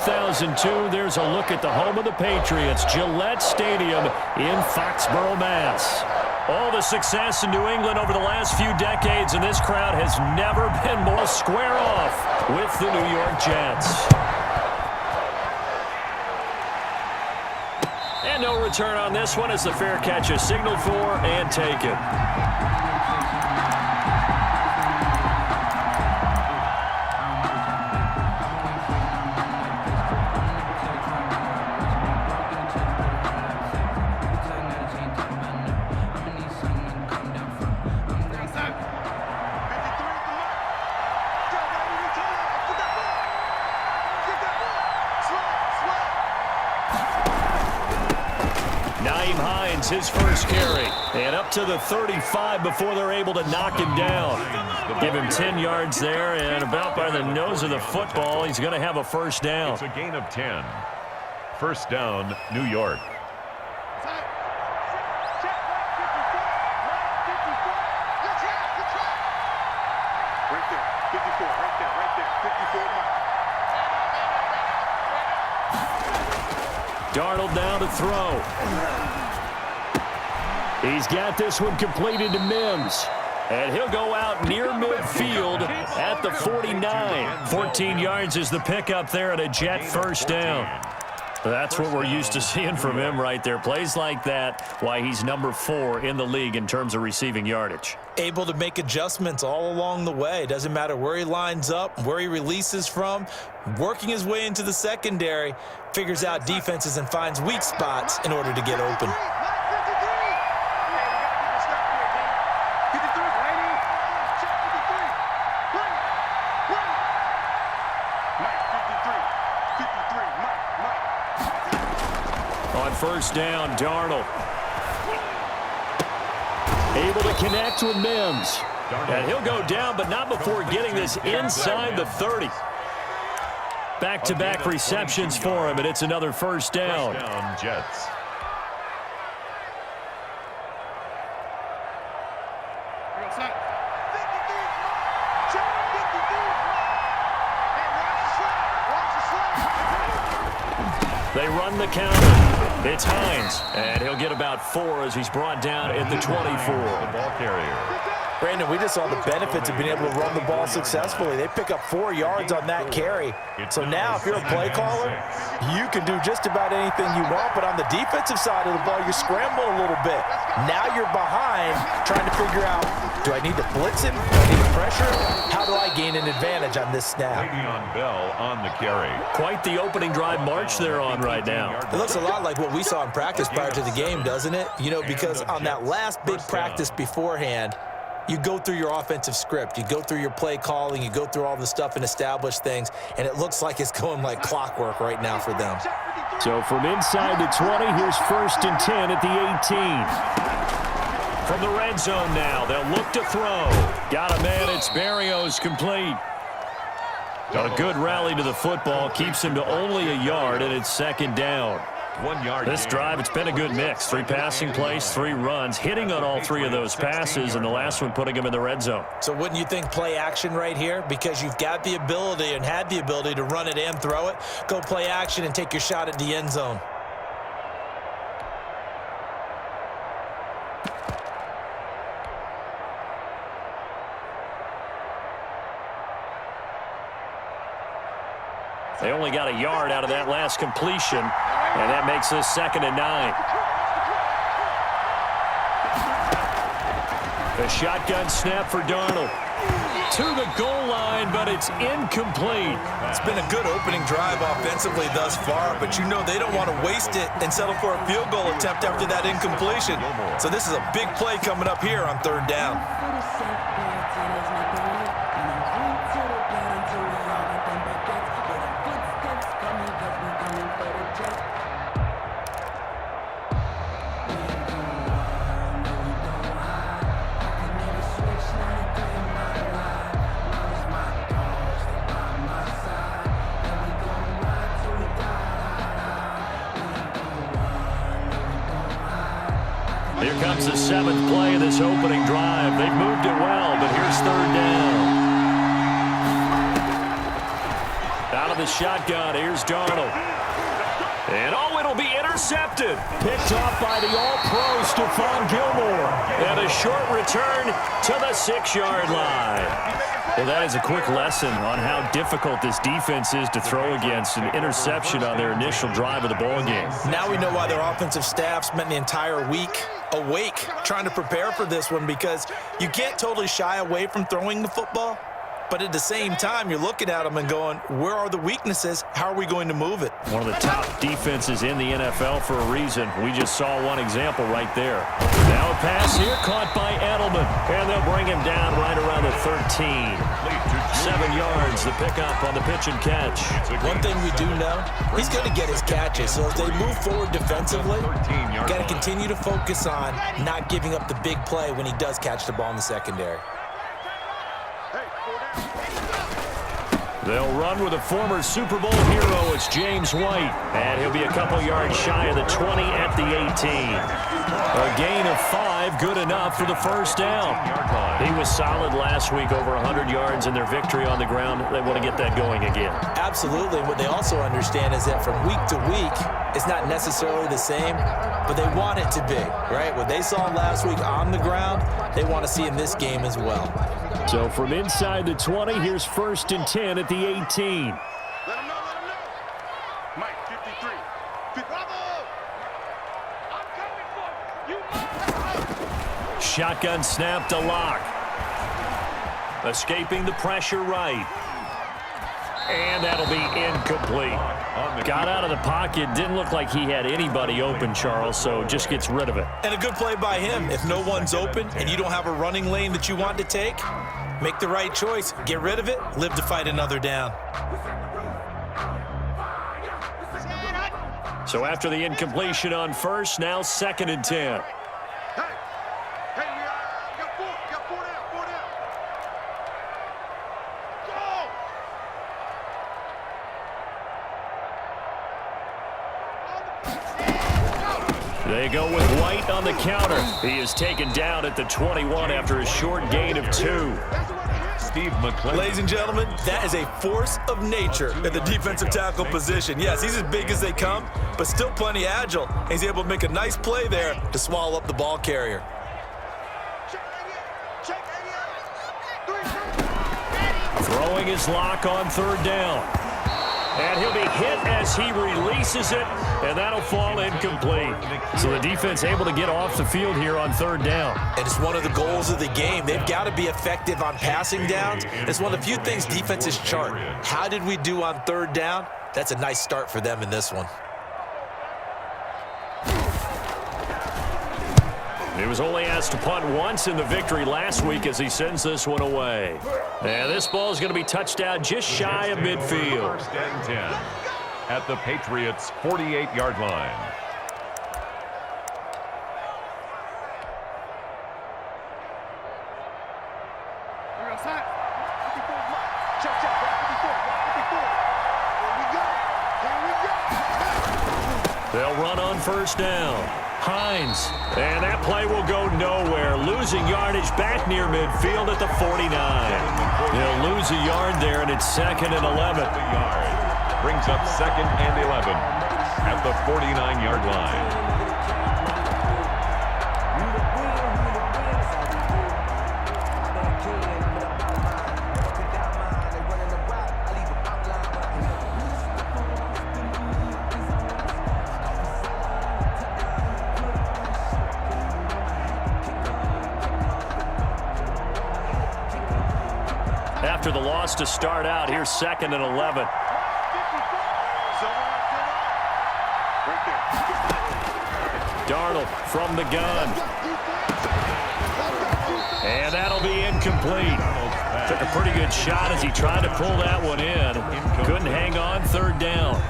2002, there's a look at the home of the Patriots, Gillette Stadium in Foxborough, Mass. All the success in New England over the last few decades, and this crowd has never been more square off with the New York Jets. And no return on this one as the fair catch is signaled for and taken. His first carry, and up to the 35 before they're able to knock him down. Give him 10 yards there, and about by the nose of the football, he's going to have a first down. It's a gain of 10. First down, New York. Right there, 54, right there, 54 Mike. Darnold now to throw. He's got this one completed to Mims. And he'll go out near midfield at the 49. 14 yards is the pickup there at a Jet first down. That's what we're used to seeing from him right there. Plays like that, why he's number 4 in the league in terms of receiving yardage. Able to make adjustments all along the way. Doesn't matter where he lines up, where he releases from. Working his way into the secondary, figures out defenses and finds weak spots in order to get open. First down, Darnold. Able to connect with Mims. And he'll go down, but not before getting this inside the 30. Back-to-back receptions for him, and it's another first down. First down, Jets. They run the counter. It's Hines, and he'll get about 4 as he's brought down at the 24. The ball carrier. Brandon, we just saw the benefits of being able to run the ball successfully. They pick up 4 yards on that carry. So now if you're a play caller, you can do just about anything you want, but on the defensive side of the ball, you're scrambling a little bit. Now you're behind trying to figure out, do I need to blitz him? Do I need to pressure? How do I gain an advantage on this snap? Le'Veon Bell on the carry. Quite the opening drive march they're on right now. It looks a lot like what we saw in practice prior to the game, doesn't it? You know, because on that last big practice beforehand, you go through your offensive script, you go through your play calling, you go through all the stuff and establish things, and it looks like it's going like clockwork right now for them. So from inside the 20, here's 1st and 10 at the 18. From the red zone now, they'll look to throw. Got a man, it's Berrios complete. Got a good rally to the football, keeps him to only a yard, and it's 2nd down. 1 yard. This drive, it's been a good mix. 3 passing plays, 3 runs, hitting on all 3 of those passes, and the last one putting him in the red zone. So wouldn't you think play action right here? Because you've got the ability and had the ability to run it and throw it. Go play action and take your shot at the end zone. They only got a yard out of that last completion, and that makes this 2nd and 9. The shotgun snap for Darnold. To the goal line, but it's incomplete. It's been a good opening drive offensively thus far, but you know they don't want to waste it and settle for a field goal attempt after that incompletion. So this is a big play coming up here on 3rd down. Here comes the 7th play of this opening drive. They've moved it well, but here's 3rd down. Out of the shotgun. Here's Darnold. And, it'll be intercepted. Picked off by the All-Pro Stephon Gilmore. And a short return to the 6-yard line. Well, that is a quick lesson on how difficult this defense is to throw against. An interception on their initial drive of the ballgame. Now we know why their offensive staff spent the entire week awake trying to prepare for this one, because you can't totally shy away from throwing the football. But at the same time, you're looking at them and going, where are the weaknesses? How are we going to move it? One of the top defenses in the NFL for a reason. We just saw one example right there. Now a pass here caught by Edelman. And they'll bring him down right around the 13. 7 yards, the pickup on the pitch and catch. One thing we do know, he's going to get his catches. So as they move forward defensively, got to continue to focus on not giving up the big play when he does catch the ball in the secondary. They'll run with a former Super Bowl hero. It's James White. And he'll be a couple yards shy of the 20 at the 18. A gain of 5, good enough for the first down. He was solid last week, over 100 yards in their victory on the ground. They want to get that going again. Absolutely. What they also understand is that from week to week, it's not necessarily the same, but they want it to be, right? What they saw last week on the ground, they want to see in this game as well. So from inside the 20, here's 1st and 10 at the 18. Let him know. Mike, 53. Bravo! I'm coming for you. Shotgun snap to Lock. Escaping the pressure right. And that'll be incomplete. Got out of the pocket. Didn't look like he had anybody open, Charles, so just gets rid of it. And a good play by him. If no one's open and you don't have a running lane that you want to take, make the right choice. Get rid of it. Live to fight another down. So after the incompletion on first, now 2nd and 10. They go with White on the counter. He is taken down at the 21 after a short gain of 2. Steve McClellan. Ladies and gentlemen, that is a force of nature at the defensive tackle position. Yes, he's as big as they come, but still plenty agile. He's able to make a nice play there to swallow up the ball carrier. Throwing his Lock on 3rd down. And he'll be hit as he releases it, and that'll fall incomplete. So the defense able to get off the field here on 3rd down. And it's one of the goals of the game. They've got to be effective on passing downs. It's one of the few things defenses chart. How did we do on 3rd down? That's a nice start for them in this one. He was only asked to punt once in the victory last week as he sends this one away. And this ball is going to be touched out just shy of midfield. 1st and 10 at the Patriots' 48-yard line. They'll run on 1st down. Hines, and that play will go nowhere. Losing yardage back near midfield at the 49. They'll lose a yard there, and it's 2nd and 11. Brings up 2nd and 11 at the 49-yard line. After the loss to start out, here's 2nd and 11. Darnold from the gun. And that'll be incomplete. Took a pretty good shot as he tried to pull that one in. Couldn't hang on 3rd down.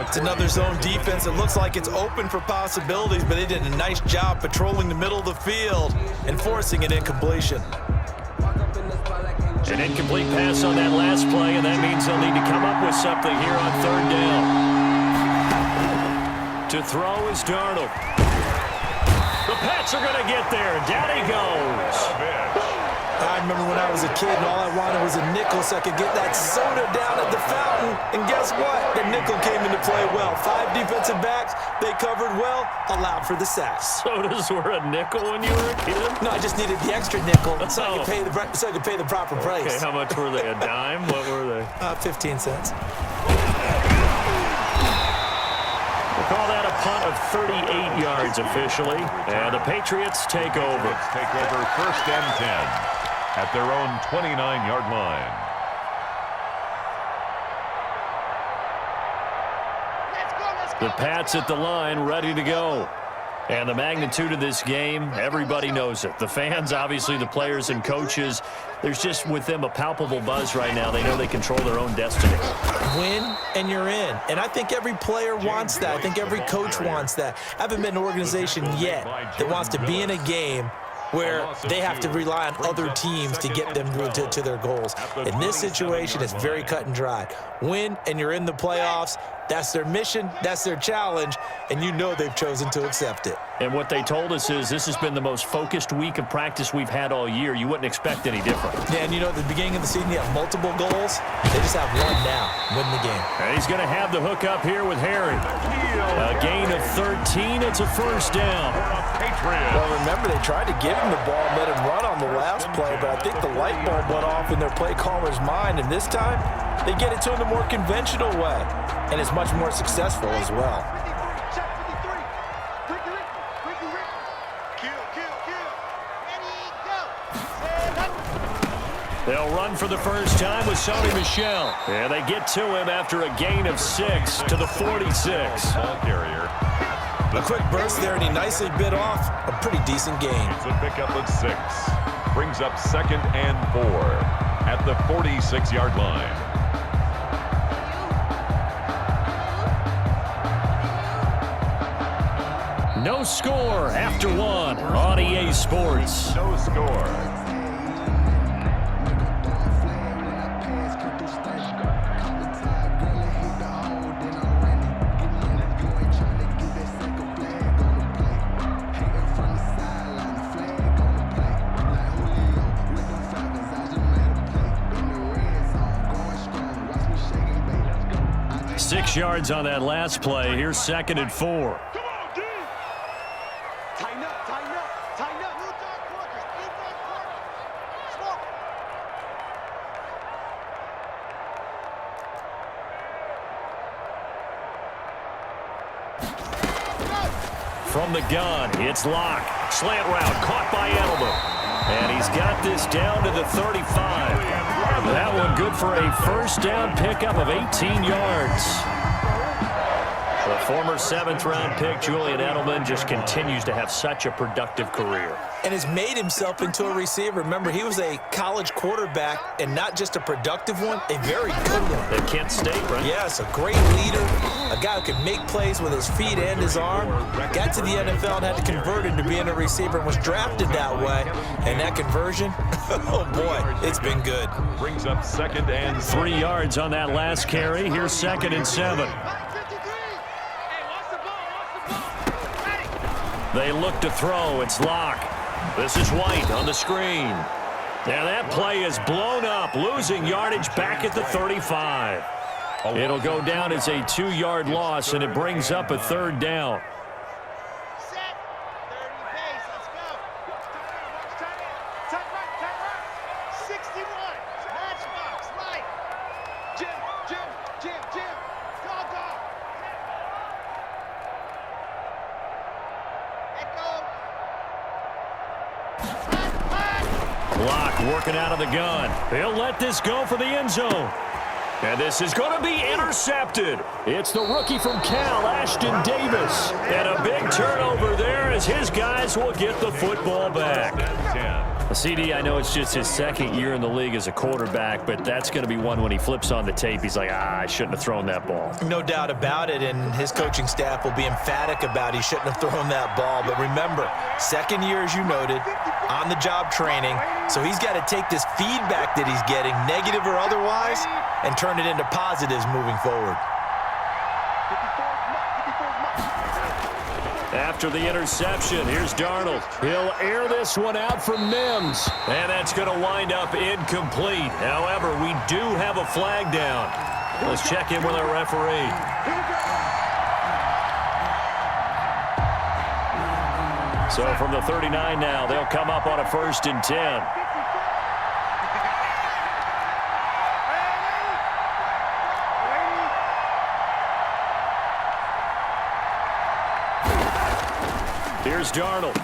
It's another zone defense. It looks like it's open for possibilities, but they did a nice job patrolling the middle of the field and forcing an incompletion. An incomplete pass on that last play, and that means they'll need to come up with something here on 3rd down. To throw is Darnold. The Pats are going to get there. Down he goes. A I remember when I was a kid and all I wanted was a nickel so I could get that soda down at the fountain. And guess what? The nickel came into play well. 5 defensive backs, they covered well, allowed for the sacks. Sodas were a nickel when you were a kid? No, I just needed the extra nickel so I could pay the proper price. Okay, how much were they? A dime? What were they? 15 cents. We'll call that a punt of 38 yards officially. And the Patriots take over. Take over 1st and 10 at their own 29-yard line. The Pats at the line, ready to go. And the magnitude of this game, everybody knows it. The fans, obviously the players and coaches, there's just with them a palpable buzz right now. They know they control their own destiny. Win and you're in. And I think every player wants that. I think every coach wants that. I haven't been an organization yet that wants to be in a game where they have to rely on other teams to get them to their goals. In this situation, it's very cut and dry. Win and you're in the playoffs. That's their mission, that's their challenge, and you know they've chosen to accept it. And what they told us is this has been the most focused week of practice we've had all year. You wouldn't expect any different. Yeah, and you know at the beginning of the season you have multiple goals. They just have one now, win the game. And he's going to have the hook up here with Harry. A gain of 13, it's a first down. Well, remember, they tried to give him the ball and let him run on the last play, but I think the light bulb went off in their play caller's mind, and this time they get it to him the more conventional way, and it's much more successful as well. They'll run for the first time with Sony Michel. And they get to him after a gain of 6 to the 46. Ball carrier. A quick burst there, and he nicely bit off a pretty decent gain. It's a pickup of 6. Brings up 2nd and 4 at the 46-yard line. No score after 1 on EA Sports. No score. Six yards on that last play. Here's 2nd and 4. From the gun, it's Locke. Slant route caught by Edelman. And he's got this down to the 35. That one good for a first down pickup of 18 yards. The former 7th-round pick, Julian Edelman, just continues to have such a productive career. And has made himself into a receiver. Remember, he was a college quarterback, and not just a productive one, a very good one. At Kent State, right? Yes, a great leader, a guy who could make plays with his feet and his arm. Got to the NFL and had to convert into being a receiver and was drafted that way. And that conversion, oh boy, it's been good. Brings up 2nd and 3 yards on that last carry. Here's 2nd and 7. They look to throw. It's Locke. This is White on the screen. Now that play is blown up, losing yardage back at the 35. It'll go down as a 2-yard loss, and it brings up a 3rd down. Set. 30 pace. Let's go. Tight right. 61. Matchbox. Light. Jim. Dog. Echo. Locke working out of the gun. He'll let this go for the end zone. And this is going to be intercepted. It's the rookie from Cal, Ashton Davis. And a big turnover there as his guys will get the football back. CD, I know it's just his 2nd year in the league as a quarterback, but that's going to be one when he flips on the tape. He's like, I shouldn't have thrown that ball. No doubt about it, and his coaching staff will be emphatic about he shouldn't have thrown that ball. But remember, 2nd year, as you noted, on-the-job training, so he's got to take this feedback that he's getting, negative or otherwise, and turn it into positives moving forward. After the interception, here's Darnold. He'll air this one out for Mims. And that's going to wind up incomplete. However, we do have a flag down. Let's check in with our referee. So from the 39 now, they'll come up on a 1st and 10. Here's Darnold.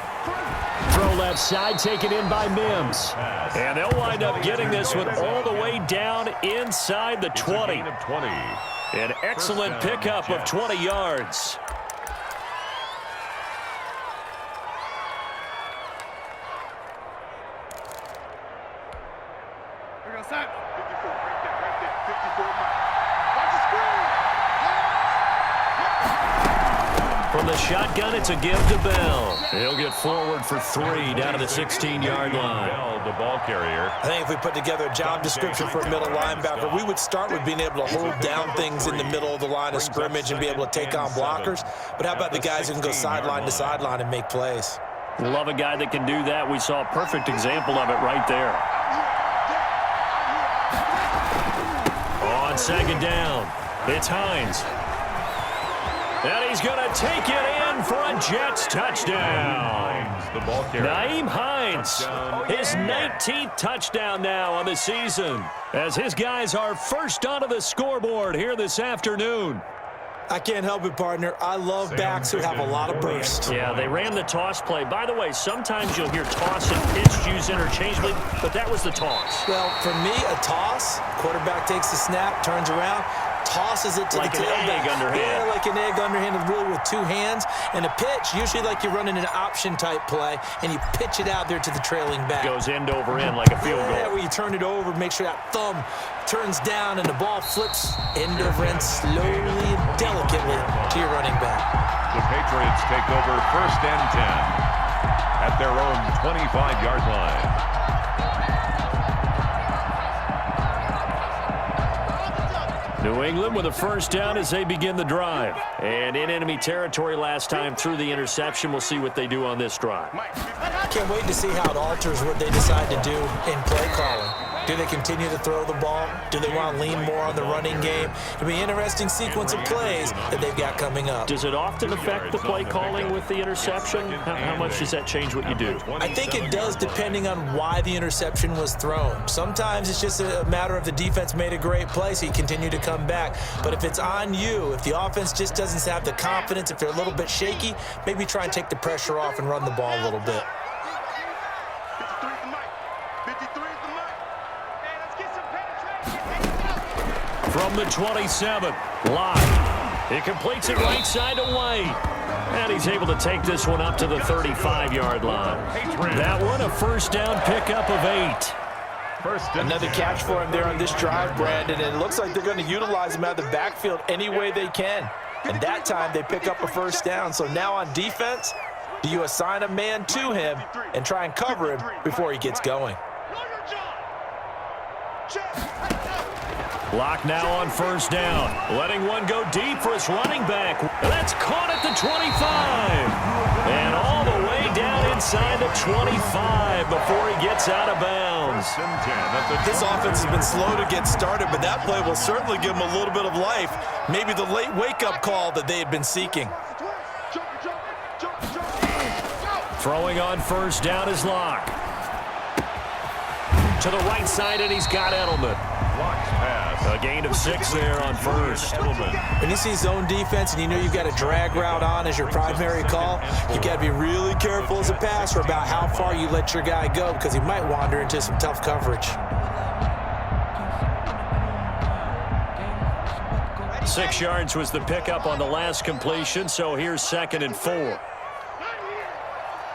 Throw left side, taken in by Mims. And they'll wind up getting this one all the way down inside the 20. An excellent pickup of 20 yards. From the shotgun, it's a give to Bell. He'll get forward for 3 down to the 16-yard line. Bell, the ball carrier. I think if we put together a job description for a middle linebacker, we would start with being able to hold down things in the middle of the line of scrimmage and be able to take on blockers. But how about the guys who can go sideline to sideline and make plays? Love a guy that can do that. We saw a perfect example of it right there. On 2nd down, it's Hines. And he's going to take it in for a Jets touchdown. The ball carrier. Nyheim Hines, his 19th touchdown now on the season, as his guys are first onto the scoreboard here this afternoon. I can't help it, partner. I love backs who have a lot of burst. Yeah, they ran the toss play. By the way, sometimes you'll hear toss and pitch used interchangeably, but that was the toss. Well, for me, a toss, quarterback takes the snap, turns around, tosses it to like the an tailback. egg underhand. Yeah, like an egg underhanded, really with 2 hands. And a pitch, usually like you're running an option-type play, and you pitch it out there to the trailing back. Goes end over end like a field goal. Yeah, where you turn it over, make sure that thumb turns down, and the ball flips end over end slowly and delicately to your running back. The Patriots take over 1st and 10 at their own 25-yard line. New England with a 1st down as they begin the drive. And in enemy territory last time through the interception. We'll see what they do on this drive. Can't wait to see how it alters what they decide to do in play calling. Do they continue to throw the ball? Do they want to lean more on the running game? It'll be an interesting sequence of plays that they've got coming up. Does it often affect the play calling with the interception? How much does that change what you do? I think it does, depending on why the interception was thrown. Sometimes it's just a matter of the defense made a great play, so you continue to come back. But if it's on you, if the offense just doesn't have the confidence, if they're a little bit shaky, maybe try and take the pressure off and run the ball a little bit. From the 27, Locke. He completes it right side to White. And he's able to take this one up to the 35-yard line. That one, a 1st down pickup of 8. Another catch for him there on this drive, Brandon, and it looks like they're going to utilize him out of the backfield any way they can. And that time they pick up a 1st down. So now on defense, do you assign a man to him and try and cover him before he gets going? Locke now on 1st down. Letting one go deep for his running back. That's caught at the 25. And all the way down inside the 25 before he gets out of bounds. This offense has been slow to get started, but that play will certainly give them a little bit of life. Maybe the late wake-up call that they had been seeking. Throwing on 1st down is Locke. To the right side, and he's got Edelman. A gain of 6 there on 1st. When you see zone defense and you know you've got a drag route on as your primary call, you've got to be really careful as a passer about how far you let your guy go, because he might wander into some tough coverage. 6 yards was the pickup on the last completion, so here's 2nd and 4.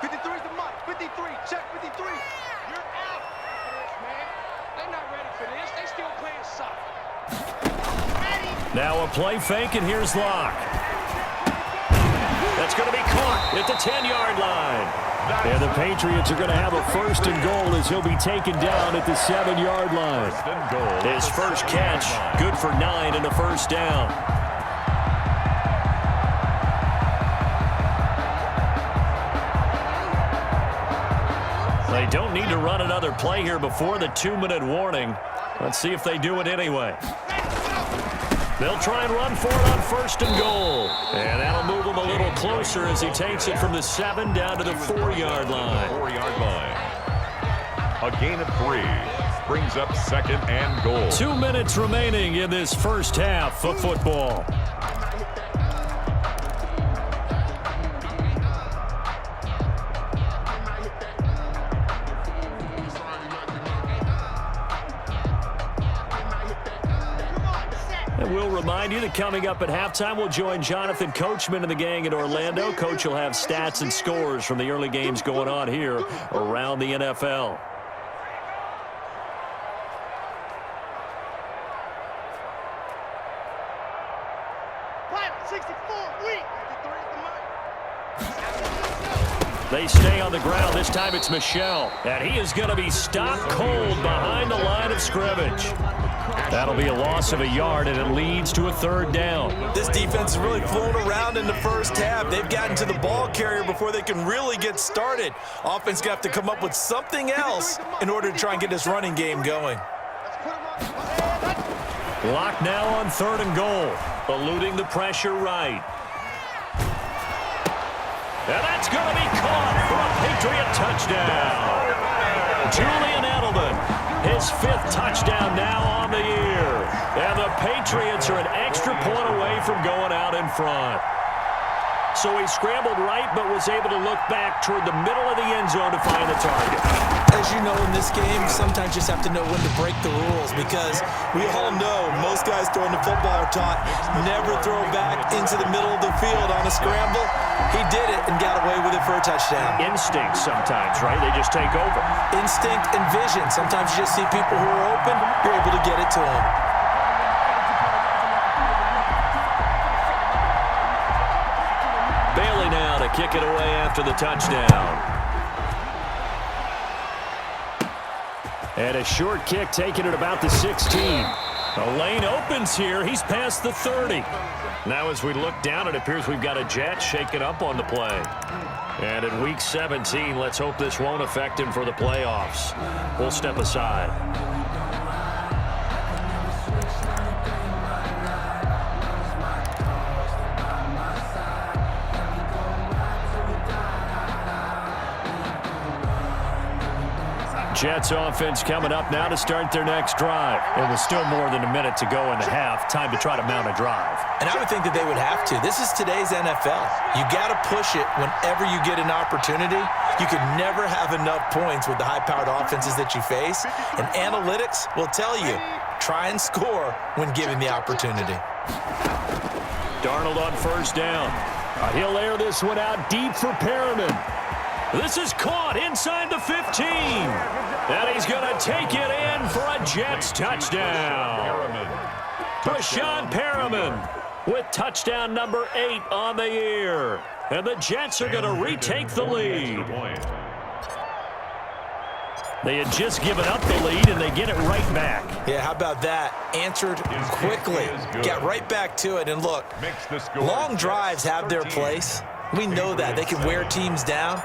53's the mark. 53. Check 53. You're out. Man, they're not ready for this. They still playing soft. Now a play fake, and here's Locke. That's going to be caught at the 10-yard line. And the Patriots are going to have a 1st and goal as he'll be taken down at the 7-yard line. His first catch, good for 9 and a 1st down. They don't need to run another play here before the 2-minute warning. Let's see if they do it anyway. They'll try and run for it on 1st and goal. And that'll move him a little closer as he takes it from the 7 down to the 4-yard line. 4-yard line. A gain of 3 brings up 2nd and goal. 2 minutes remaining in this first half of football. And we'll remind you that coming up at halftime, we'll join Jonathan Coachman and the gang in Orlando. Coach will have stats and scores from the early games going on here around the NFL. They stay on the ground. This time it's Michel. And he is going to be stopped cold behind the line of scrimmage. That'll be a loss of a yard, and it leads to a 3rd down. This defense has really flown around in the first half. They've gotten to the ball carrier before they can really get started. Offense going to have to come up with something else in order to try and get this running game going. Locked now on 3rd and goal. Eluding the pressure right. And that's going to be caught for a Patriot touchdown. Julian Edelman, his 5th touchdown now on the year. And the Patriots are an extra point away from going out in front. So he scrambled right, but was able to look back toward the middle of the end zone to find the target. As you know, in this game, sometimes you just have to know when to break the rules, because we all know most guys throwing the football are taught never throw back into the middle of the field on a scramble. He did it and got away with it for a touchdown. Instinct sometimes, right? They just take over. Instinct and vision. Sometimes you just see people who are open, you're able to get it to them. Bailey now to kick it away after the touchdown. And a short kick taken at about the 16. The lane opens here. He's past the 30. Now as we look down, it appears we've got a Jet shaken up on the play. And in Week 17, let's hope this won't affect him for the playoffs. We'll step aside. Jets offense coming up now to start their next drive. It was still more than a minute to go in the half. Time to try to mount a drive. And I would think that they would have to. This is today's NFL. You got to push it whenever you get an opportunity. You can never have enough points with the high-powered offenses that you face. And analytics will tell you, try and score when given the opportunity. Darnold on 1st down. He'll air this one out deep for Perriman. This is caught inside the 15. And he's going to take it in for a Jets touchdown. Brashad Perriman with touchdown number 8 on the year. And the Jets are going to retake the lead. They had just given up the lead, and they get it right back. Yeah, how about that? Answered quickly. Got right back to it. And look, long drives have their place. We know that. They can wear teams down.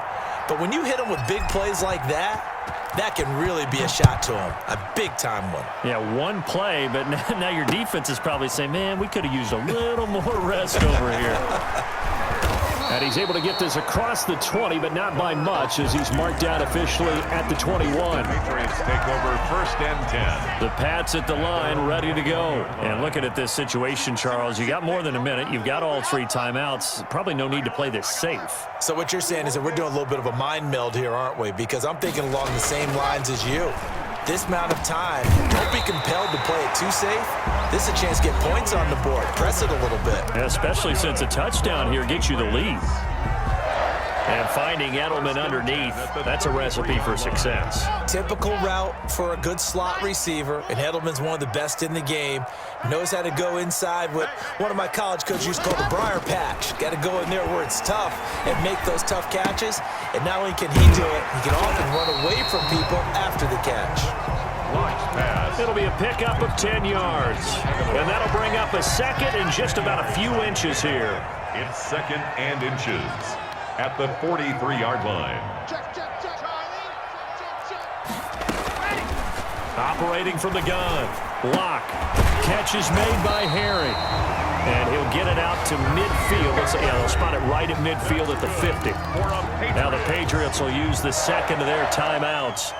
But when you hit them with big plays like that, that can really be a shot to them. A big-time one. Yeah, one play, but now your defense is probably saying, man, we could have used a little more rest over here. And he's able to get this across the 20, but not by much, as he's marked down officially at the 21. Patriots take over 1st and 10. The Pats at the line, ready to go. And looking at this situation, Charles, you got more than a minute. You've got all 3 timeouts. Probably no need to play this safe. So what you're saying is that we're doing a little bit of a mind meld here, aren't we? Because I'm thinking along the same lines as you. This amount of time, don't be compelled to play it too safe. This is a chance to get points on the board. Press it a little bit. Especially since a touchdown here gets you the lead. And finding Edelman underneath, that's a recipe for success. Typical route for a good slot receiver, and Edelman's one of the best in the game. Knows how to go inside what one of my college coaches used to call the Briar Patch. Got to go in there where it's tough and make those tough catches. And not only can he do it, he can often run away from people after the catch. It'll be a pickup of 10 yards. And that'll bring up a second and just about a few inches here. It's 2nd and inches at the 43-yard line. operating from the gun. Lock. Catch is made by Harry. And he'll get it out to midfield. They'll spot it right at midfield at the 50. Now the Patriots will use the second of their timeouts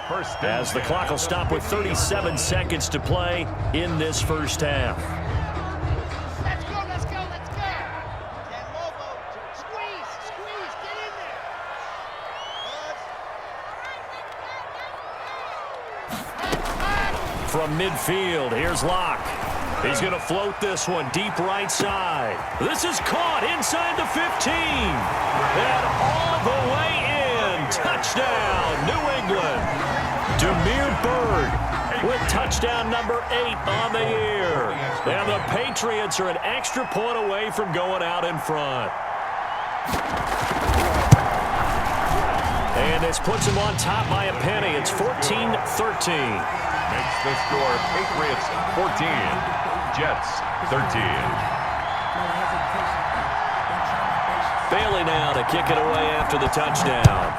as the clock will stop with 37 seconds to play in this first half. Let's go, let's go, let's go. That Lobo, squeeze, get in there. From midfield, here's Locke. He's going to float this one deep right side. This is caught inside the 15. And all the way in. Touchdown, New England. Demir Bird with touchdown number 8 on the year. And the Patriots are an extra point away from going out in front. And this puts them on top by a penny. It's 14-13. Makes the score Patriots 14, Jets 13. Bailey now to kick it away after the touchdown.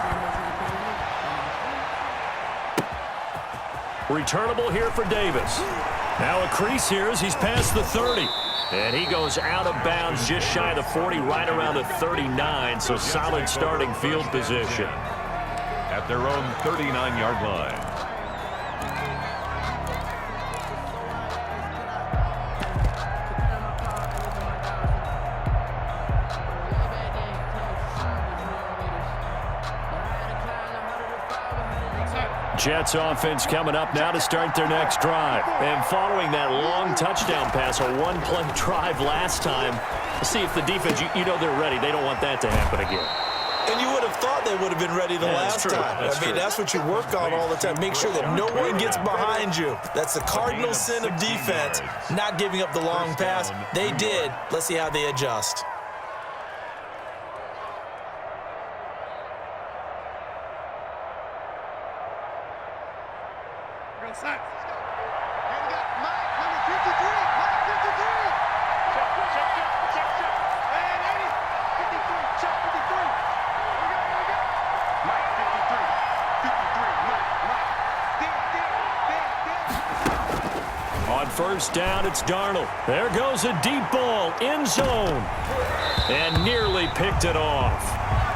Returnable here for Davis. Now a crease here as he's past the 30. And he goes out of bounds just shy of the 40, right around the 39. So solid starting field position. At their own 39-yard line. Jets offense coming up now to start their next drive. And following that long touchdown pass, a one-play drive last time, see if the defense, you know they're ready. They don't want that to happen again. And you would have thought they would have been ready the last time. That's what you work on all the time. Make sure that no one gets behind you. That's the cardinal sin of defense, not giving up the long pass. They did. Let's see how they adjust. First down, it's Darnold. There goes a deep ball, end zone. And nearly picked it off.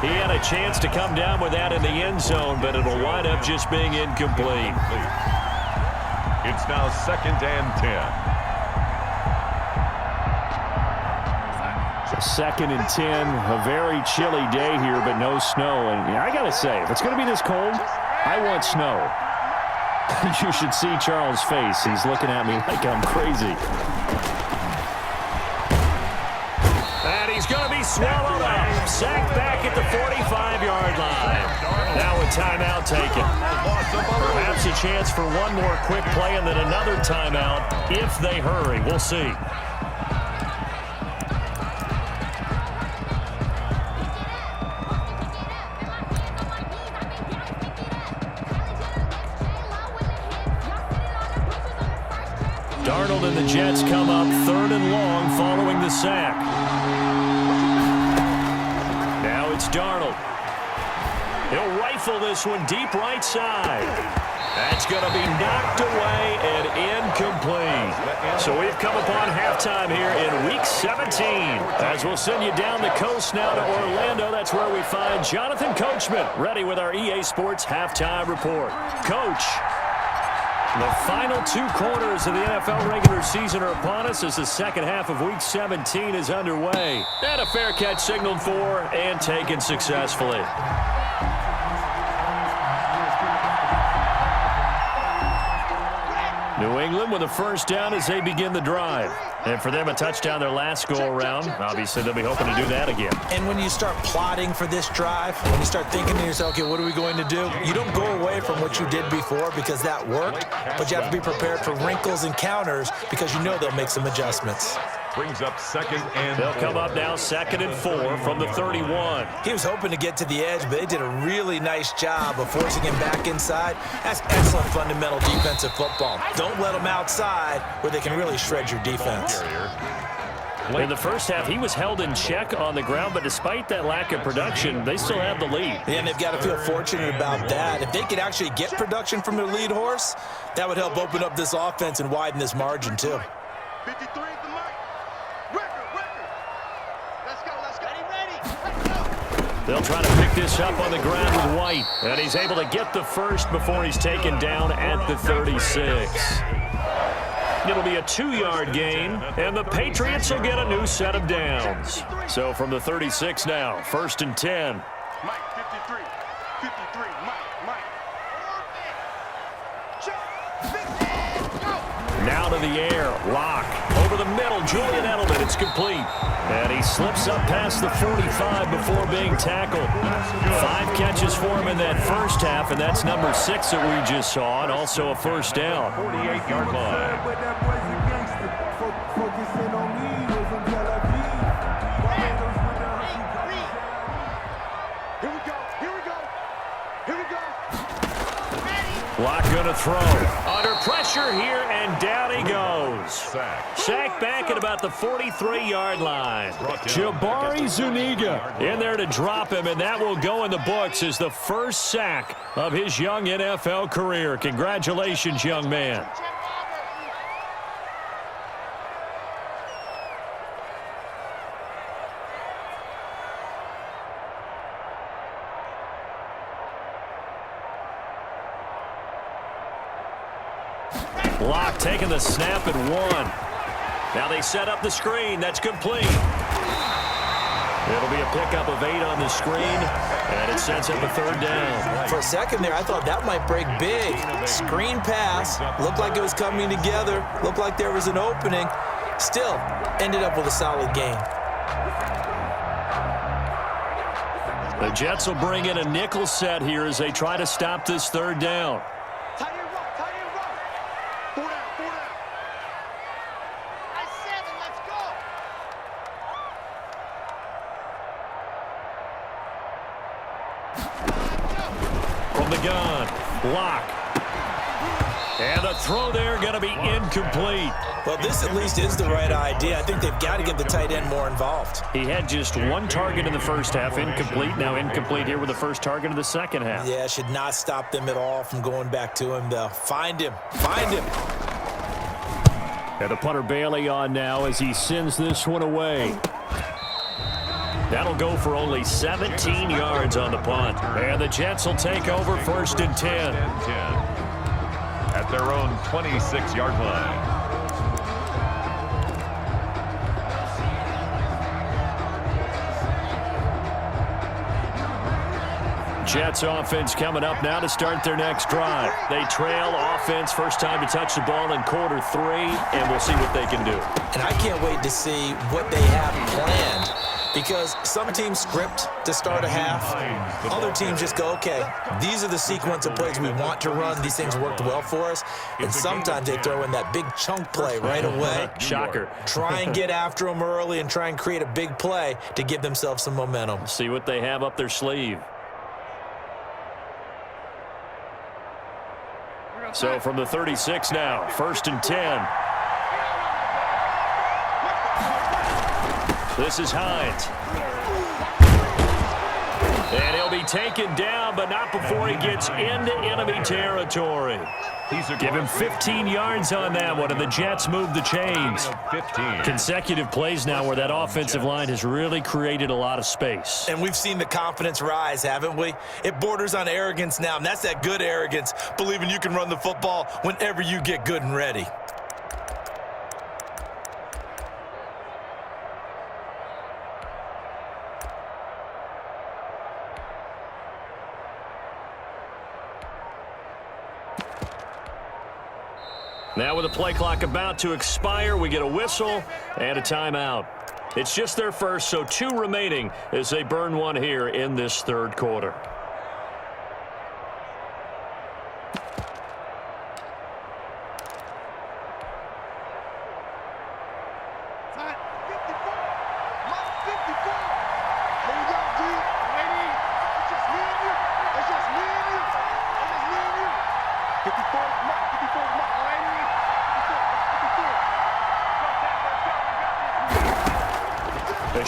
He had a chance to come down with that in the end zone, but it'll wind up just being incomplete. It's now 2nd and 10. 2nd and 10, a very chilly day here, but no snow. And I got to say, if it's going to be this cold, I want snow. You should see Charles' face. He's looking at me like I'm crazy. And he's going to be swallowed up. Sacked back at the 45-yard line. Now a timeout taken. Perhaps a chance for one more quick play and then another timeout if they hurry. We'll see. Darnold and the Jets come up 3rd and long following the sack. Now it's Darnold. He'll rifle this one deep right side. That's going to be knocked away and incomplete. So we've come upon halftime here in Week 17. As we'll send you down the coast now to Orlando. That's where we find Jonathan Coachman ready with our EA Sports Halftime Report. Coach. The final 2 quarters of the NFL regular season are upon us as the second half of Week 17 is underway. And a fair catch signaled for and taken successfully. New England with a first down as they begin the drive. And for them, a touchdown their last go-around. Obviously, they'll be hoping to do that again. And when you start plotting for this drive, when you start thinking to yourself, okay, what are we going to do? You don't go away from what you did before because that worked, but you have to be prepared for wrinkles and counters because you know they'll make some adjustments. Brings up 2nd and 4. They'll come up now 2nd and 4 from the 31. He was hoping to get to the edge, but they did a really nice job of forcing him back inside. That's excellent fundamental defensive football. Don't let them outside where they can really shred your defense. In the first half, he was held in check on the ground, but despite that lack of production, they still have the lead. Yeah, and they've got to feel fortunate about that. If they could actually get production from their lead horse, that would help open up this offense and widen this margin, too. 53 is the mark. Record. Let's go. Ready. Let's go. They'll try to pick this up on the ground with White, and he's able to get the first before he's taken down at the 36. It'll be a 2-yard gain, and the Patriots will get a new set of downs. So from the 36 now, 1st and 10. Mike, 53. Mike. Now to the air, Locke. Over the middle, Julian Edelman, it's complete. And he slips up past the 45 before being tackled. 5 catches for him in that first half, and that's number 6 that we just saw, and also a first down. 48-yard line. Locke gonna throw. Under pressure here, and down he goes. Sacked back at about the 43-yard line. Jabari Zuniga in there to drop him, and that will go in the books as the first sack of his young NFL career. Congratulations, young man. Locke taking the snap at 1. Now they set up the screen. That's complete. It'll be a pickup of 8 on the screen, and it sets up a 3rd down. For a second there, I thought that might break big. Screen pass. Looked like it was coming together. Looked like there was an opening. Still, ended up with a solid gain. The Jets will bring in a nickel set here as they try to stop this 3rd down. From the gun, Locke. And the throw there going to be incomplete. Well, this at least is the right idea. I think they've got to get the tight end more involved. He had just 1 target in the first half, incomplete. Now incomplete here with the first target of the second half. Yeah, should not stop them at all from going back to him, though. Find him. And the punter Bailey on now as he sends this one away. That'll go for only 17 yards on the punt. And the Jets will take over 1st and 10. At their own 26-yard line. Jets offense coming up now to start their next drive. They trail offense, first time to touch the ball in quarter 3, and we'll see what they can do. And I can't wait to see what they have planned, because some teams script to start a half. Other teams just go, okay, these are the sequence of plays we want to run. These things worked well for us. And sometimes they throw in that big chunk play right away. Shocker. Try and get after them early and try and create a big play to give themselves some momentum. See what they have up their sleeve. So from the 36 now, 1st and 10. This is Hines. And he'll be taken down, but not before he gets into enemy territory. Give him 15 yards on that one, and the Jets move the chains. 15. Consecutive plays now where that offensive line has really created a lot of space. And we've seen the confidence rise, haven't we? It borders on arrogance now, and that's that good arrogance, believing you can run the football whenever you get good and ready. Now with the play clock about to expire, we get a whistle and a timeout. It's just their first, so 2 remaining as they burn one here in this 3rd quarter.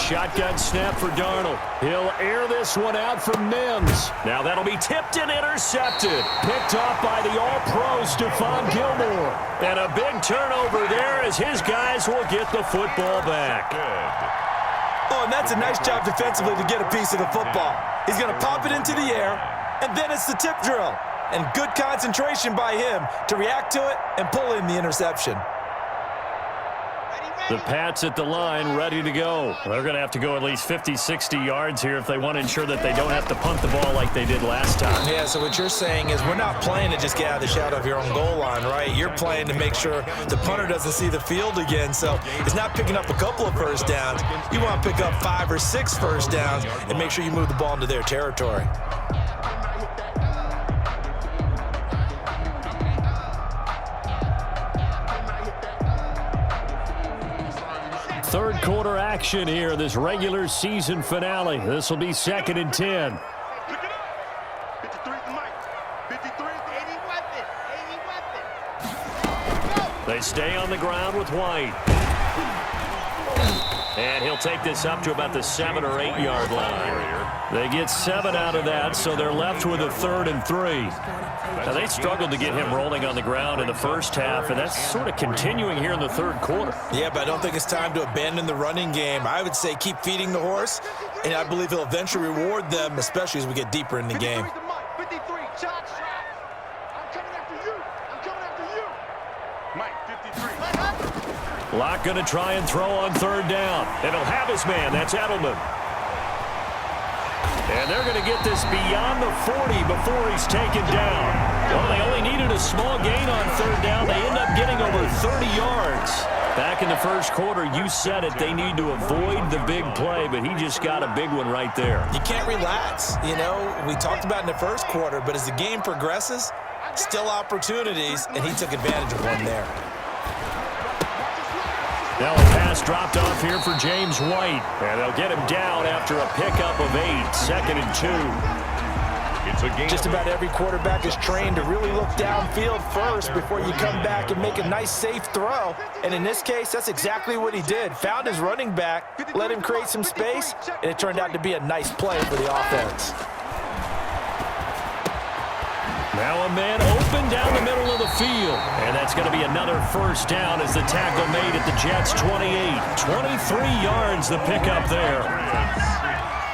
shotgun snap for Darnold. He'll air this one out for Mims. Now that'll be tipped and intercepted. Picked off by the All-Pro Stephon Gilmore. And a big turnover there as his guys will get the football back. Oh, and that's a nice job defensively to get a piece of the football. He's going to pop it into the air, and then it's the tip drill. And good concentration by him to react to it and pull in the interception. The Pats at the line, ready to go. They're going to have to go at least 50, 60 yards here if they want to ensure that they don't have to punt the ball like they did last time. Yeah, so what you're saying is we're not playing to just get out of the shadow of your own goal line, right? You're playing to make sure the punter doesn't see the field again. So it's not picking up a couple of first downs. You want to pick up 5 or 6 first downs and make sure you move the ball into their territory. Third quarter action here, this regular season finale. This will be 2nd and 10. Pick it up. 53 the mic. 53. 80 weapon. They stay on the ground with White. And he'll take this up to about the 7 or 8 yard line. They get 7 out of that, so they're left with a 3rd and 3. Now, they struggled to get him rolling on the ground in the first half, and that's sort of continuing here in the third quarter. Yeah, but I don't think it's time to abandon the running game. I would say keep feeding the horse, and I believe he'll eventually reward them, especially as we get deeper in the game. 53, shot. I'm coming after you. I'm coming after you. Mike, 53. Locke going to try and throw on 3rd down. And he'll have his man. That's Edelman. And they're going to get this beyond the 40 before he's taken down. Well, they only needed a small gain on 3rd down. They end up getting over 30 yards. Back in the first quarter, you said it, they need to avoid the big play, but he just got a big one right there. You can't relax. You know, we talked about in the first quarter, but as the game progresses, still opportunities, and he took advantage of one there. Now a pass dropped off here for James White. And they'll get him down after a pickup of 8, 2nd and 2. It's a game. Just about every quarterback is trained to really look downfield first before you come back and make a nice, safe throw. And in this case, that's exactly what he did. Found his running back, let him create some space, and it turned out to be a nice play for the offense. Now a man open down the middle of the field. And that's going to be another first down as the tackle made at the Jets' 28. 23 yards the pickup there.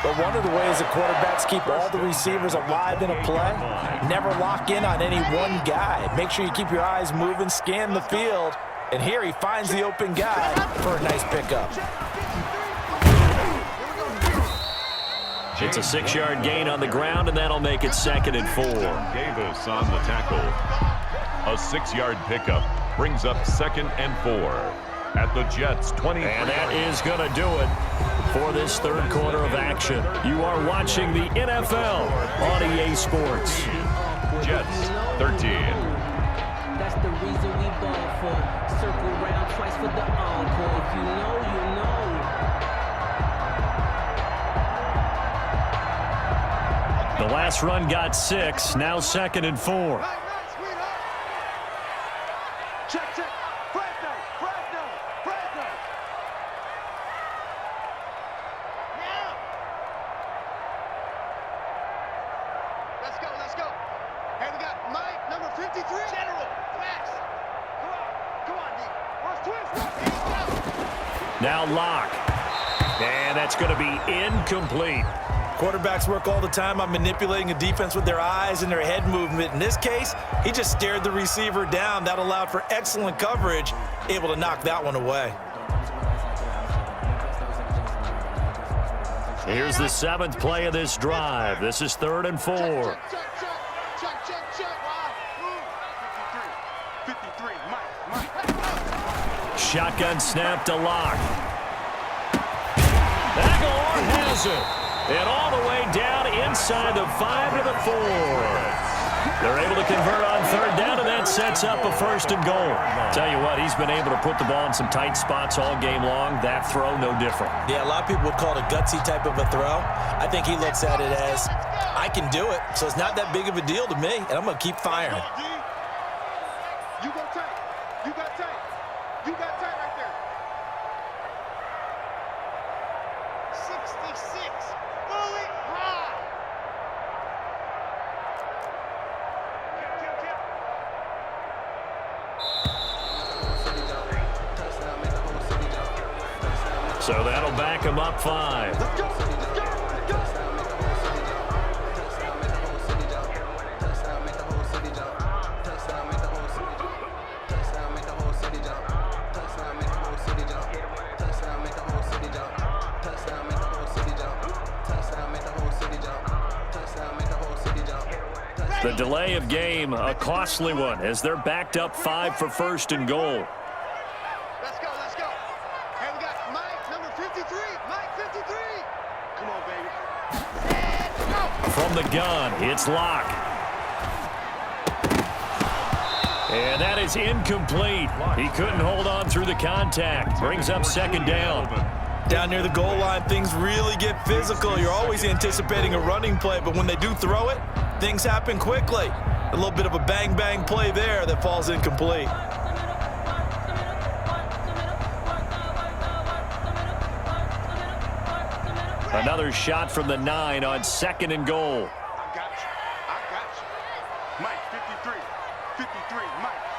But one of the ways the quarterbacks keep all the receivers alive in a play, never lock in on any one guy. Make sure you keep your eyes moving, scan the field. And here he finds the open guy for a nice pickup. It's a 6-yard gain on the ground, and that'll make it 2nd and 4. Davis on the tackle. A 6-yard pickup brings up 2nd and 4 at the Jets' 20. And that is going to do it for this third quarter of action. You are watching the NFL on EA Sports. Jets 13. That's the reason we ball for. Circle round twice for the encore. If you know, you know. The last run got 6, now 2nd and 4. Check. Fresno. Now. Let's go. Hey, we got Mike, number 53. General, fast. Come on, D. Where's twins? Now Locke. And that's going to be incomplete. Quarterbacks work all the time on manipulating a defense with their eyes and their head movement. In this case, he just stared the receiver down. That allowed for excellent coverage, able to knock that one away. Here's the 7th play of this drive. This is 3rd and 4. Check. Wow. 53, Mike. Shotgun snap to Locke. Aguilar has it. And all the way down inside the 5 to the 4. They're able to convert on 3rd down, and that sets up a 1st and goal. Tell you what, he's been able to put the ball in some tight spots all game long. That throw, no different. Yeah, a lot of people would call it a gutsy type of a throw. I think he looks at it as, I can do it, so it's not that big of a deal to me, and I'm going to keep firing. You go tight. You got tight right there. So that'll back him up 5. Let's go. Let's go. Let's go. The delay of game, a costly one, as they're backed up 5 for first and goal. Let's go. Let's go. Hey, we got Mike, number 53. Mike, 53. Come on, baby. Let's go. From the gun, it's Locke. And that is incomplete. He couldn't hold on through the contact. Brings up second down. Down near the goal line, things really get physical. You're always anticipating a running play, but when they do throw it, things happen quickly. A little bit of a bang-bang play there that falls incomplete. Another shot from the 9 on second and goal. I got you. I got you. Mike, 53. 53.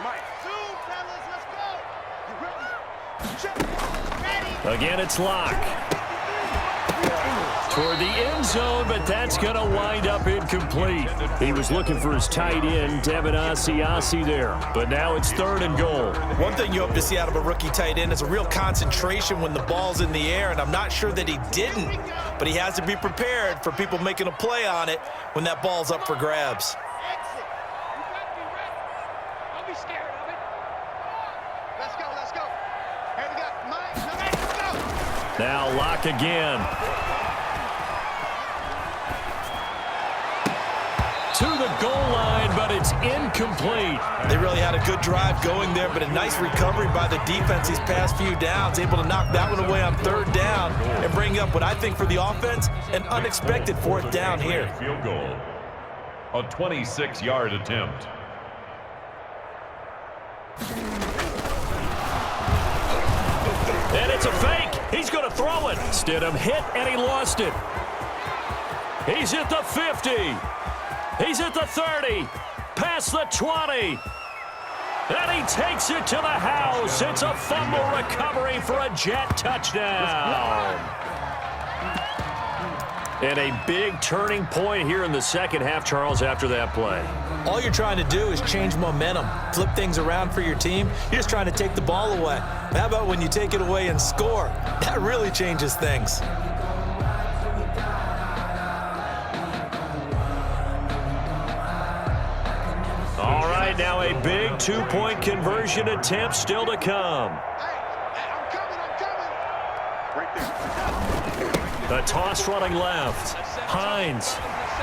Mike. Two, fellas. Let's go. You ready? Check. Ready. Again, it's Locke. Toward the end zone, but that's going to wind up incomplete. He was looking for his tight end, Devin Asiasi there. But now it's third and goal. One thing you hope to see out of a rookie tight end is a real concentration when the ball's in the air, and I'm not sure that he didn't. But he has to be prepared for people making a play on it when that ball's up for grabs. Exit. You got to be ready. Don't be scared of it. Let's go. Let's go. Hey, we got Mike. Let's go. Now Locke again. To the goal line, but it's incomplete. They really had a good drive going there, but a nice recovery by the defense these past few downs, able to knock that one away on third down and bring up what I think for the offense, an unexpected fourth down here. Field goal. A 26-yard attempt. And it's a fake. He's going to throw it. Stidham hit, and he lost it. He's at the 50. He's at the 30. Past the 20. And he takes it to the house. It's a fumble recovery for a Jet touchdown. And a big turning point here in the second half, Charles, after that play. All you're trying to do is change momentum, flip things around for your team. You're just trying to take the ball away. How about when you take it away and score? That really changes things. All right, now a big two-point conversion attempt still to come. Hey, I'm coming. Right there. The toss running left. Hines.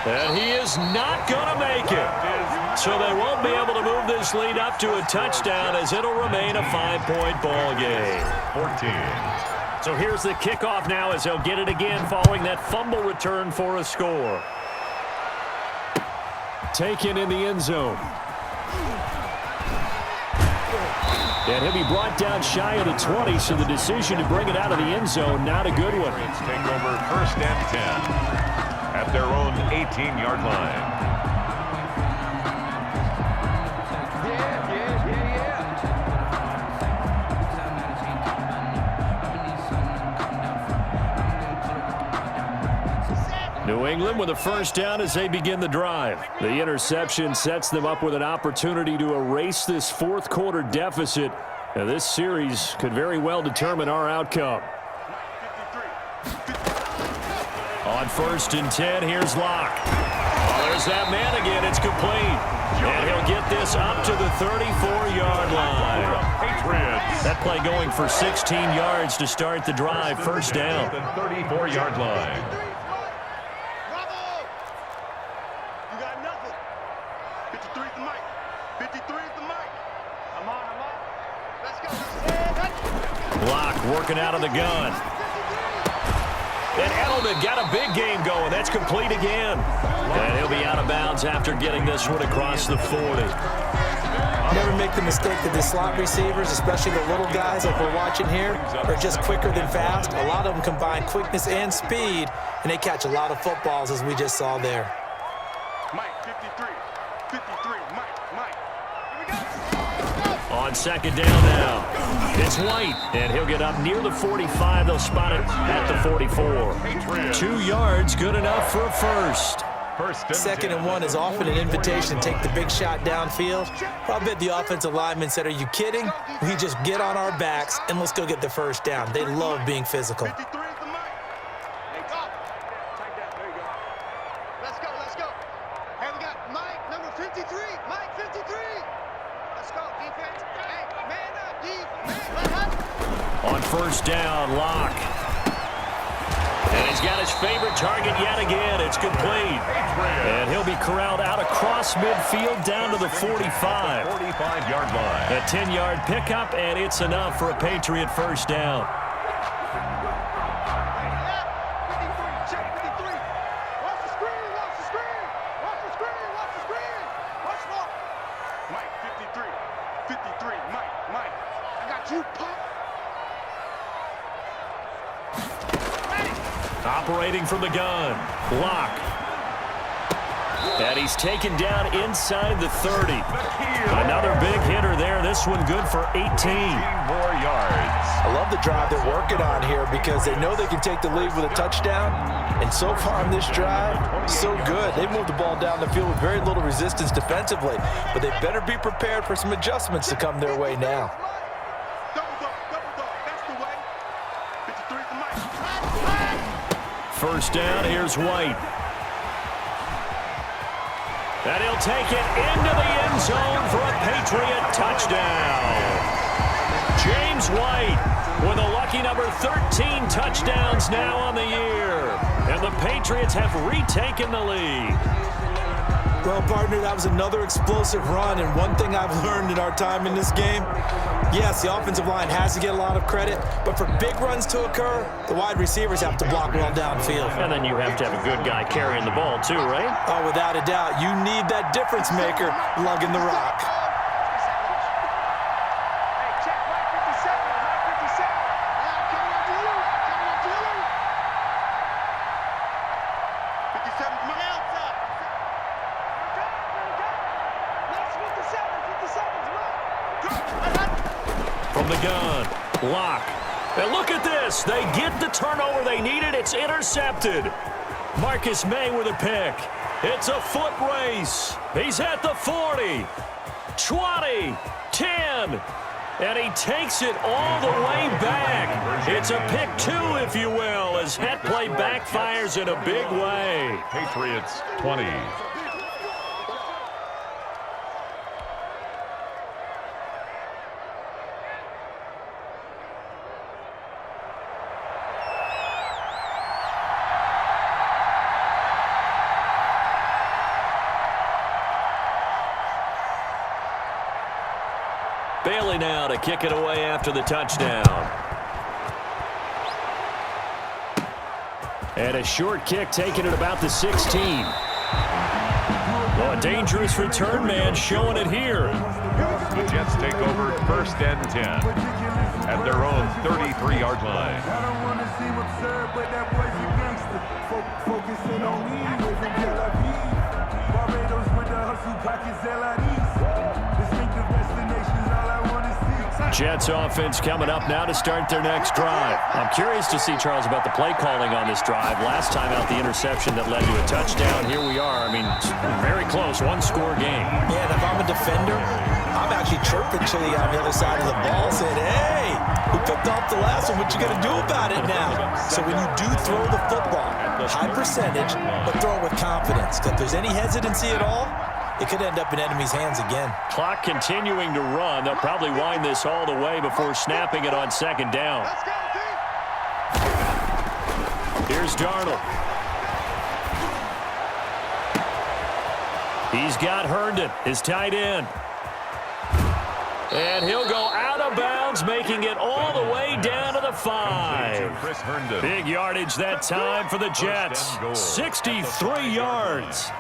And he is not going to make it. So they won't be able to move this lead up to a touchdown as it'll remain a 5-point ball game. 14. So here's the kickoff now as they'll get it again following that fumble return for a score. Taken in the end zone. And he'll be brought down shy of the 20, so the decision to bring it out of the end zone, not a good one. Take over first and 10 at their own 18-yard line. New England with a first down as they begin the drive. The interception sets them up with an opportunity to erase this fourth quarter deficit. Now, this series could very well determine our outcome. On first and 10, here's Locke. Oh, there's that man again. It's complete. And he'll get this up to the 34-yard line. Patriots. That play going for 16 yards to start the drive. First down. The 34-yard line. Bravo! You got nothing. 53 is the mic. 53 is the mic. I'm on. Let's go. Locke working out of the gun. And Edelman got a big game going. That's complete again. And he'll be out of bounds after getting this one across the 40. Never make the mistake that the slot receivers, especially the little guys like we're watching here, are just quicker than fast. A lot of them combine quickness and speed, and they catch a lot of footballs, as we just saw there. Mike, 53. 53. Mike. On second down now, it's White, and he'll get up near the 45. They'll spot it at the 44. 2 yards, good enough for a first. Second and 1 is often an invitation to take the big shot downfield. I bet the offensive linemen said, are you kidding? We just get on our backs and let's go get the first down. They love being physical. 53 is the mic. Hey, go. Take that. There you go. Let's go. Let's go. Hey, we got Mike, number 53. Mike, 53. Let's go, defense. Hey, man up, defense. On first down, Locke. And he's got his favorite target yet again. It's complete. And he'll be corralled out across midfield down to the 45. 45-yard line. A 10-yard pickup, and it's enough for a Patriot first down. 53, check 53. Watch the screen, watch the screen. Watch the screen, watch the screen. Watch the Mike, 53. 53, Mike. I got you, Pop. Operating from the gun, Locke. And he's taken down inside the 30. Another big hitter there. This one good for 18. 18 more yards. I love the drive they're working on here because they know they can take the lead with a touchdown. And so far on this drive, so good. They moved the ball down the field with very little resistance defensively. But they better be prepared for some adjustments to come their way now. Double dog. That's the way. 53 is the mic. First down, here's White. And he'll take it into the end zone for a Patriot touchdown. James White with a lucky number 13 touchdowns now on the year. And the Patriots have retaken the lead. Well, partner, that was another explosive run, and one thing I've learned in our time in this game, yes, the offensive line has to get a lot of credit, but for big runs to occur, the wide receivers have to block well downfield. And then you have to have a good guy carrying the ball too, right? Oh, without a doubt, you need that difference maker lugging the rock. Hey, check Mike 57. Mike 57. I'm coming up to you. 57 is my outside. Next 57 is mine. From the gun, Locke. And look at this. They get the turnover they needed. It's intercepted. Marcus May with a pick. It's a foot race. He's at the 40, 20, 10. And he takes it all the way back. It's a pick 2, if you will, as that play backfires in a big way. Patriots 20. Bailey now to kick it away after the touchdown. And a short kick taken at about the 16. Well, a dangerous return man showing it here. The Jets take over first and 10 at their own 33-yard line. I don't want to seem absurd, but that boy's a gangster. Focusing on me, living Tel Aviv. Barbados with the hustle, pockets LIDs. Distinctive destinations, all I want to see. Jets offense coming up now to start their next drive. I'm curious to see, Charles, about the play calling on this drive. Last time out, the interception that led to a touchdown. Here we are. I mean, very close, one-score game. Yeah, and if I'm a defender, I'm actually chirping Chili on the other side of the ball, saying, hey, we picked off the last one. What you going to do about it now? So when you do throw the football, high percentage, but throw it with confidence. If there's any hesitancy at all, it could end up in enemy's hands again. Clock continuing to run. They'll probably wind this all the way before snapping it on second down. Let's go, D. Here's Darnold. He's got Herndon, his tight end. And he'll go out of bounds, making it all the way down to the 5. Chris Herndon. Big yardage that time for the Jets. 63 yards.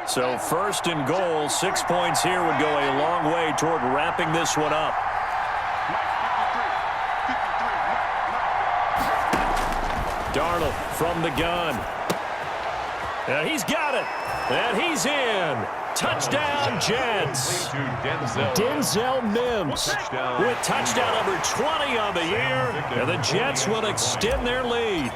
So first and goal, 6 points here would go a long way toward wrapping this one up. Darnold from the gun. And he's got it. And he's in. Touchdown, Jets. Denzel Mims with touchdown number 20 on the year. And the Jets will extend their lead.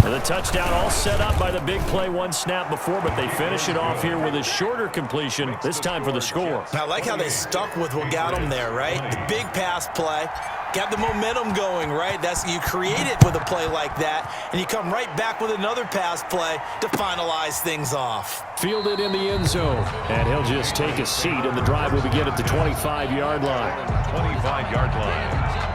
And the touchdown all set up by the big play one snap before, but they finish it off here with a shorter completion, this time for the score. I like how they stuck with what got them there, right? The big pass play. Got the momentum going, right? You create it with a play like that, and you come right back with another pass play to finalize things off. Fielded in the end zone, and he'll just take a seat, and the drive will begin at the 25-yard line. 25-yard line.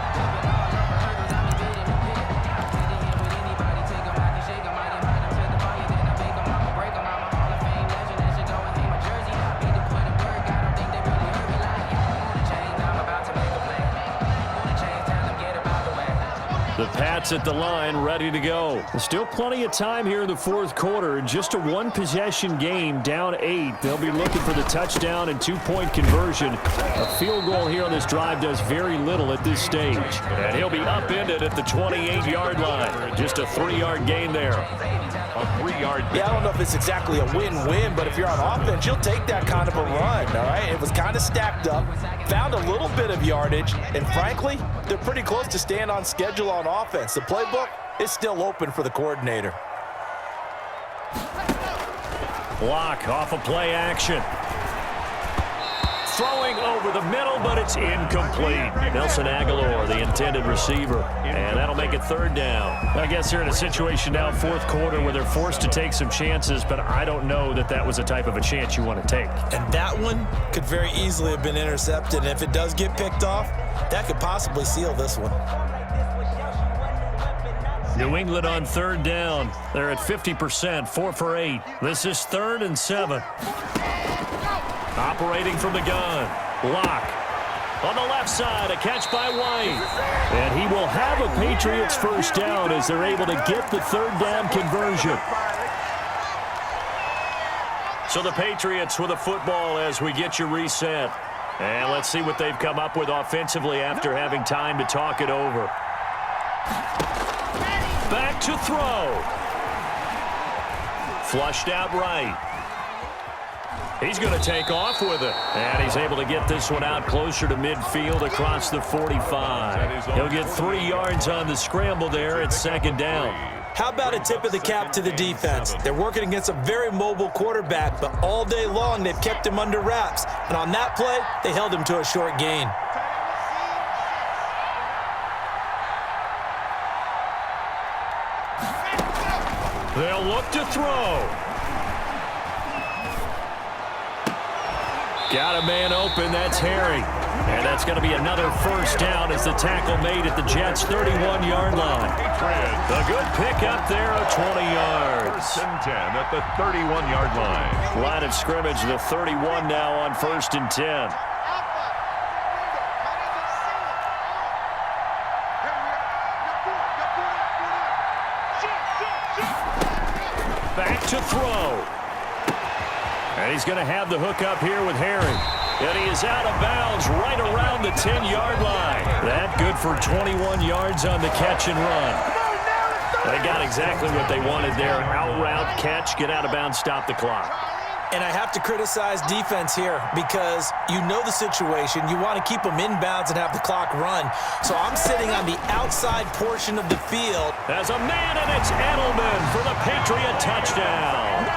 The Pats at the line, ready to go. There's still plenty of time here in the fourth quarter. Just a one-possession game, down 8. They'll be looking for the touchdown and two-point conversion. A field goal here on this drive does very little at this stage. And he'll be upended at the 28-yard line. Just a 3-yard gain there. A 3-yard. Yeah, I don't know if it's exactly a win-win, but if you're on offense, you'll take that kind of a run, all right? It was kind of stacked up, found a little bit of yardage, and frankly, they're pretty close to staying on schedule on offense. The playbook is still open for the coordinator. Block off of play action. Throwing over the middle, but it's incomplete. Nelson Aguilar, the intended receiver. And that'll make it third down. I guess they're in a situation now, fourth quarter, where they're forced to take some chances, but I don't know that that was the type of a chance you want to take. And that one could very easily have been intercepted. And if it does get picked off, that could possibly seal this one. New England on third down. They're at 50%, 4 for 8. This is 3rd and 7. Operating from the gun. Lock. On the left side, a catch by White. And he will have a Patriots first down as they're able to get the third down conversion. So the Patriots with a football as we get you reset. And let's see what they've come up with offensively after having time to talk it over. Back to throw. Flushed out right. He's going to take off with it. And he's able to get this one out closer to midfield across the 45. He'll get 3 yards on the scramble there at second down. How about a tip of the cap to the defense? They're working against a very mobile quarterback, but all day long they've kept him under wraps. And on that play, they held him to a short gain. They'll look to throw. Got a man open, that's Harry. And that's going to be another first down as the tackle made at the Jets' 31-yard line. A good pickup there of 20 yards. 1st and 10 at the 31-yard line. Line of scrimmage, the 31 now on 1st and 10. Back to throw. And he's going to have the hook up here with Harry. And he is out of bounds right around the 10-yard line. That good for 21 yards on the catch and run. They got exactly what they wanted there. Out route, catch, get out of bounds, stop the clock. And I have to criticize defense here because you know the situation. You want to keep them inbounds and have the clock run. So I'm sitting on the outside portion of the field. As a man, and it's Edelman for the Patriot touchdown.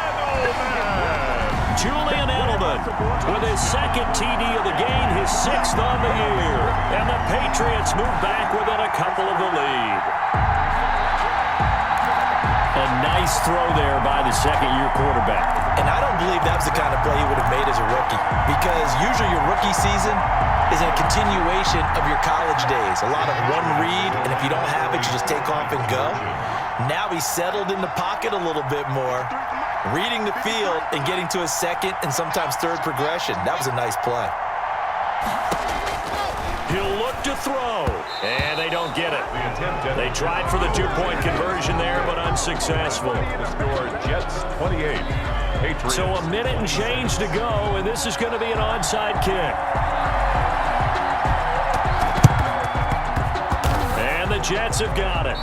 Julian Edelman with his 2nd TD of the game, his 6th on the year. And the Patriots move back within a couple of the lead. A nice throw there by the second-year quarterback. And I don't believe that was the kind of play he would have made as a rookie because usually your rookie season is a continuation of your college days. A lot of one read, and if you don't have it, you just take off and go. Now he's settled in the pocket a little bit more, reading the field and getting to his 2nd and sometimes 3rd progression. That was a nice play. He'll look to throw, and they don't get it. They tried for the 2-point conversion there, but unsuccessful. The score, Jets 28, Patriots. So a minute and change to go, and this is going to be an onside kick. And the Jets have got it.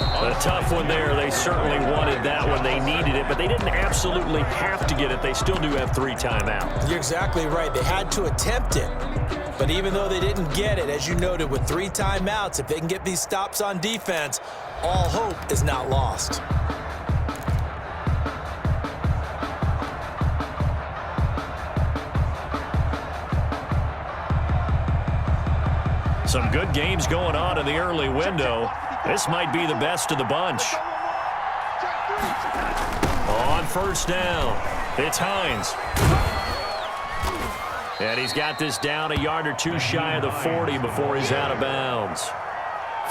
A tough one there. They certainly wanted that one. They needed it, but they didn't absolutely have to get it. They still do have 3 timeouts. You're exactly right. They had to attempt it. But even though they didn't get it, as you noted, with 3 timeouts, if they can get these stops on defense, all hope is not lost. Some good games going on in the early window. This might be the best of the bunch. On first down, it's Hines. And he's got this down a yard or 2 shy of the 40 before he's out of bounds.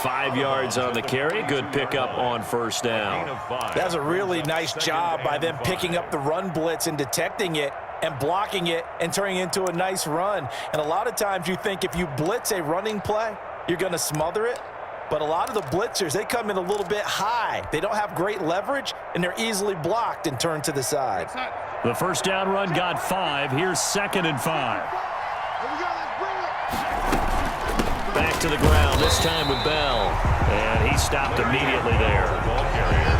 5 yards on the carry. Good pickup on first down. That's a really nice job by them picking up the run blitz and detecting it and blocking it and turning it into a nice run. And a lot of times you think if you blitz a running play, you're going to smother it. But a lot of the blitzers, they come in a little bit high. They don't have great leverage, and they're easily blocked and turned to the side. The first down run got 5. Here's 2nd and 5. Back to the ground, this time with Bell. And he stopped immediately there.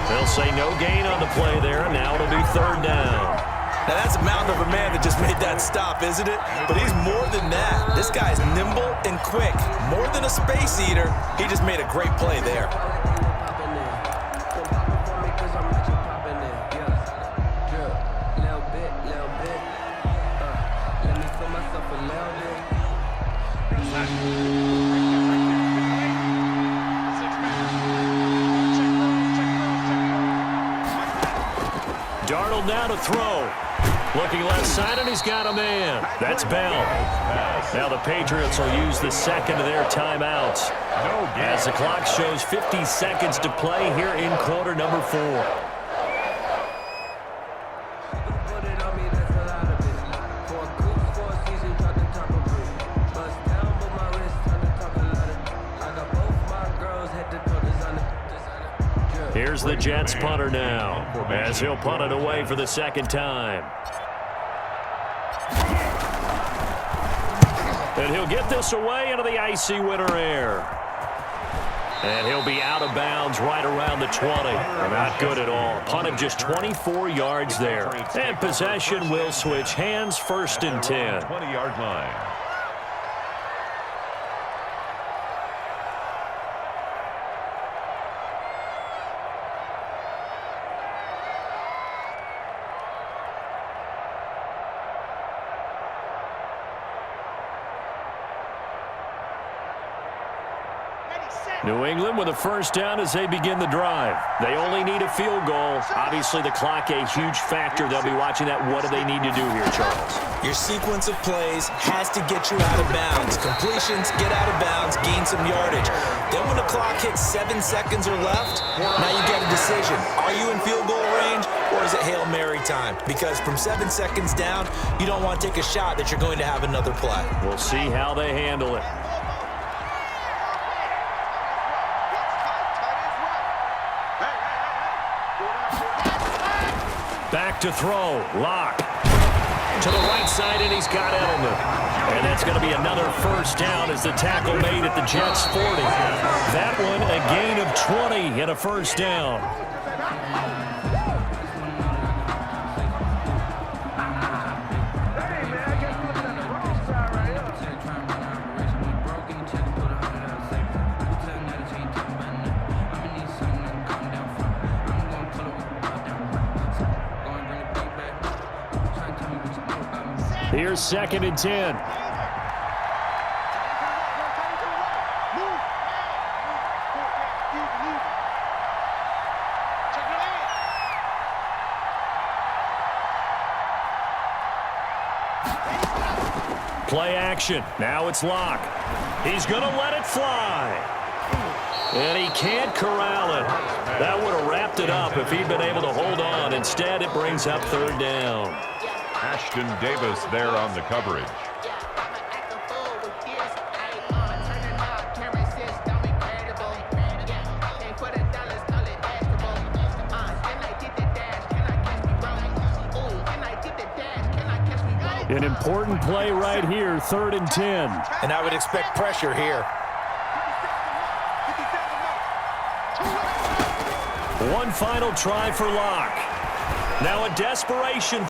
They'll say no gain on the play there. Now it'll be 3rd down. Now, that's a mountain of a man that just made that stop, isn't it? But he's more than that. This guy's nimble and quick. More than a space eater, he just made a great play there. Darnold now to throw. Looking left side, and he's got a man. That's Bell. Now the Patriots will use the 2nd of their timeouts as the clock shows 50 seconds to play here in quarter number 4. Here's the Jets punter now, as he'll punt it away for the 2nd time. And he'll get this away into the icy winter air. And he'll be out of bounds right around the 20. Not good at all. Punt of just 24 yards there. And possession will switch hands, 1st and 10. 20-yard line. New England with a first down as they begin the drive. They only need a field goal. Obviously, the clock a huge factor. They'll be watching that. What do they need to do here, Charles? Your sequence of plays has to get you out of bounds. Completions, get out of bounds, gain some yardage. Then when the clock hits 7 seconds or left, now you get a decision. Are you in field goal range, or is it Hail Mary time? Because from 7 seconds down, you don't want to take a shot that you're going to have another play. We'll see how they handle it. Back to throw. Lock. To the right side, and he's got Edelman. And that's going to be another first down as the tackle made at the Jets' 40. That one, a gain of 20 and a first down. Here's 2nd and 10. Play action. Now it's Locke. He's going to let it fly. And he can't corral it. That would have wrapped it up if he'd been able to hold on. Instead, it brings up 3rd down. Ashton Davis there on the coverage. An important play right here, 3rd and 10. And I would expect pressure here. One final try for Locke. Now a desperation